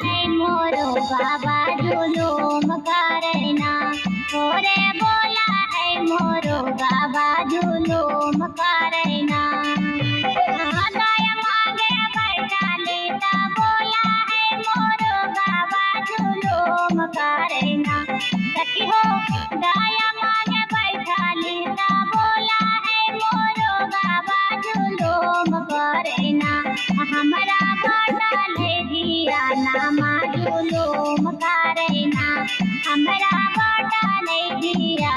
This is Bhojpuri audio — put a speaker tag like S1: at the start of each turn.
S1: है मोरो बाबा जुलूम करना। ओरे बोला है मोरो बाबा जुलूम करना। गाय मांगे बैठा लेता बोला है मोरो बाबा जुलूम करना। सखी हो गाय मांगे बैठा लेता बोला है मोरो बाबा जुलूम करना। हमरा बाटा ले दिया नामा जुलूम करना। हमरा बाटा ले दिया